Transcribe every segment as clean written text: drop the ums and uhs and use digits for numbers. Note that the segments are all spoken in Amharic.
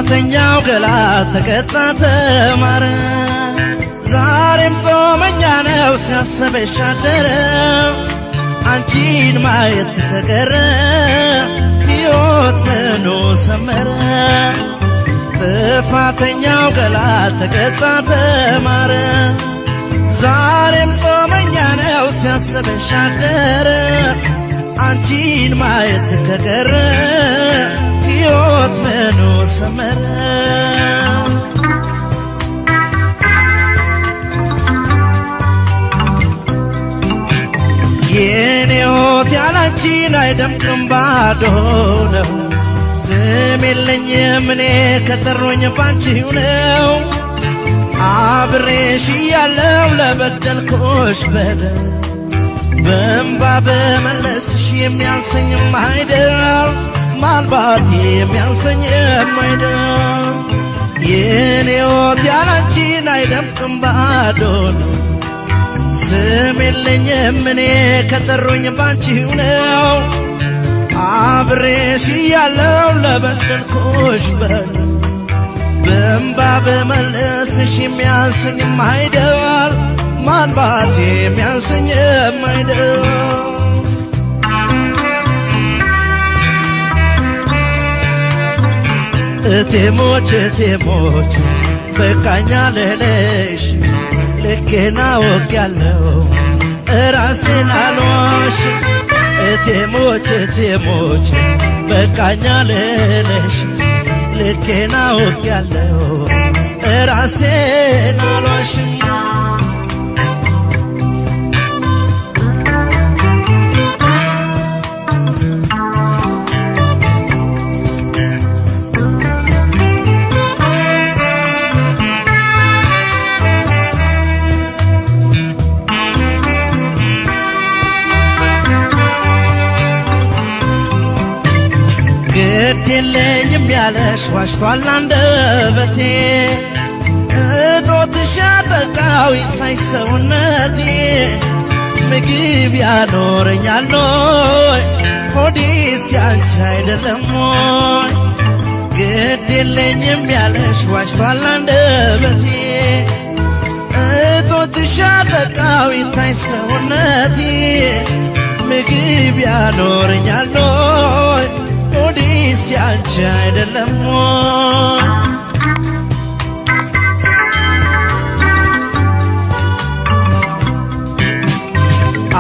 ጥፋተኛው ገላ ተቀጣ ተማረ ዛሬም ጾመኛ ነው ሲያስበሽ አደረ አንቺን ማየት ተቀረ ሕይወት ምኑ ሰመረ ጥፋተኛው ገላ ተቀጣ ተማረ ዛሬም ጾመኛ ነው ሲያስበሽ አደረ አንቺን ማየት ተቀረ ሕይወት ምኑ ሰመረ የኔ ሕይወት ያላንቺን አይደምቅም ባዶ ነው ስም የለኝም እኔ ከጠሩኝ ባንቺው ነው አብሬሽ እያለሁ ለበደልኩሽ በደል በእንባ በመለስሽ የሚያንሰኝም አይደል ማልባት የሚያንሰኝም አይደል የኔ ሕይወት ያላንቺን አይደምቅም ባዶ ነው ስም የለኝም እኔ ከጠሩኝ ባንቺው ነው አብሬሽ እያለሁ ለበደልኩሽ በደል በእንባ በመለስሽ የሚያንሰኝም አይደል ማልባት የሚያንሰኝም አይደል እቴሞች እቴሞች በቃኛ ልልሽ ልኬን አውቄያለሁ እራሴን አልዋሽ እቴሞች እቴሞች በቃኛ ልልሽ ልኬን አውቄያለሁ እራሴን አልዋሽ ግድ የለኝም ያለሽ ዋሽቷል አንደበቴ እጦትሽ ያጠቃው ይጥፋሽ ሰውነቴ ምግብ ያኖረኛል ኖይ ሆዴስ ያንቺ አይደለም ሞይ ግድ የለኝም ያለሽ ዋሽቷል አንደበቴ እጦትሽ ያጠቃው ይጥፋሽ ሰውነቴ ምግብ ያኖረኛል ኖይ ሆዴስ ያንቺ አይደለም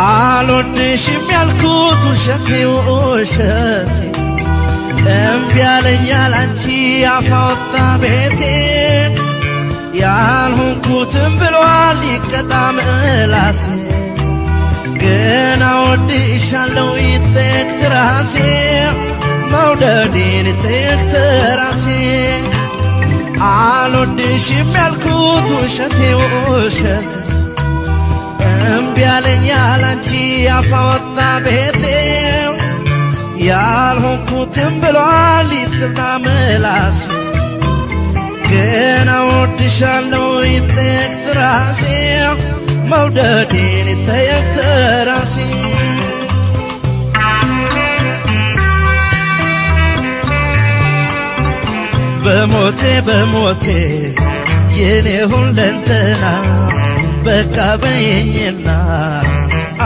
አልወድሽም ያልኩት ውሸቴ ውሸቴ እምቢ አለኛል አንቺ አፍ አወጣ ቤቴ ያልሆንኩትም ብሏል ይቀጣ ምላሴ ግን እወድሻለሁ ይጠየቅ ራሴ መውደዴን ይጠየቅ ራሴ አልወድሽም ያልኩት ውሸቴ ውሸቴ እምቢ አለኛል አንቺ አፍ አወጣ ቤቴ ያልሆንኩትም ብሏል ይጥላ ምላሴ ግን እወድሻለሁ ይጠየቅ ራሴ መውደዴን ይጠየቅ ራሴ በሞቴ በሞቴ የኔ ሁለንተና በቃ በይኝና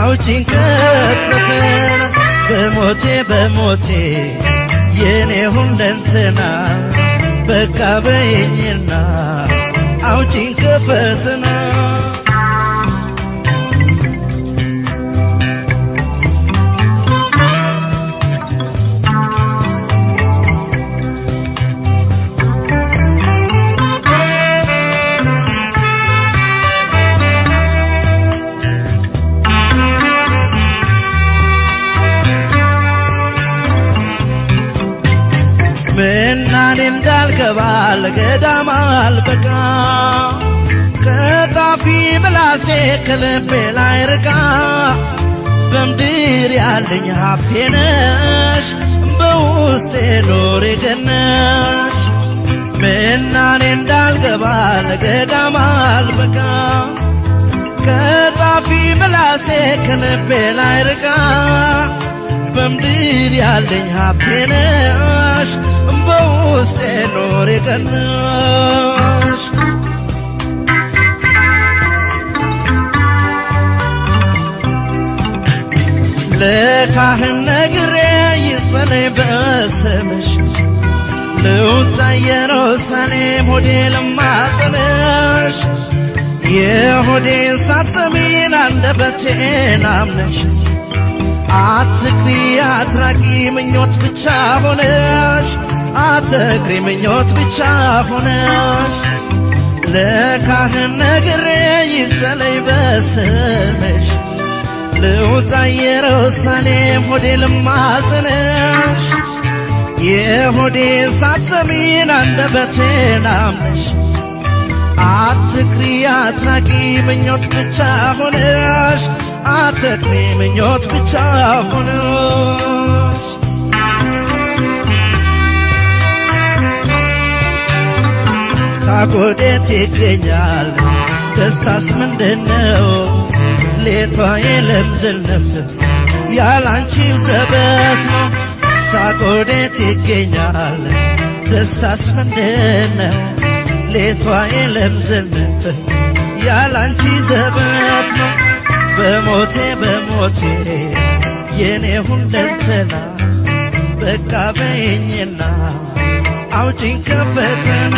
አውጪኝ ከፈተና በሞቴ በሞቴ የኔ ሁለንተና በቃ በይኝና አውጪኝ ከፈተና ምናኔ እንዳልገባ ለገዳም አልበቃ ከጣፊ ምላሴ ከልቤ ላይ ርቃ በምድር ያለኝ ሀብቴ ነሽ በውስጤ ኖሬ ገነሽ ምናኔ እንዳልገባ ለገዳም አልበቃ ከጣፊ ምላሴ ከልቤ ላይ ርቃ በምድር ያለኝ ሀብቴ ነሽ በውስጤ ኖር የቀናሽ ለካህን ነግሬ ይጸለይ በስምሽ ልውጣ ኢየሩሳሌም ሆዴ ልማጸንሽ የሆዴን ሳትሰሚን አንደበቴን አምነሽ አትክሪ አትራቂ ምኞት ብቻ ሆነሽ አትክሪ ምኞት ብቻ ሆነሽ ለካህን ነግሬ ይጸለይ በስምሽ ልውጣ ኢየሩሳሌም ሆዴ ልማጸንሽ የሆዴን ሳትሰሚን አንደበቴን አምነሽ አትክሪ አትራቂ ምኞት ብቻ ሆነሽ አትክሪ ምኞት ብቻ ሆነሽ ታጎዴት ይገኛል ደስታስ ምንድነው ሌቷ የለምዝልፍ ያላንቺው ዘበት ነው ሳጎዴት ይገኛል ደስታስ ምንድነው ሌቷ የለምዝልፍ ያላንቺ ዘበት ነው በሞቴ በሞቴ የኔ ሁለንተና በቃ በይኝና አውጪኝ ከፈተና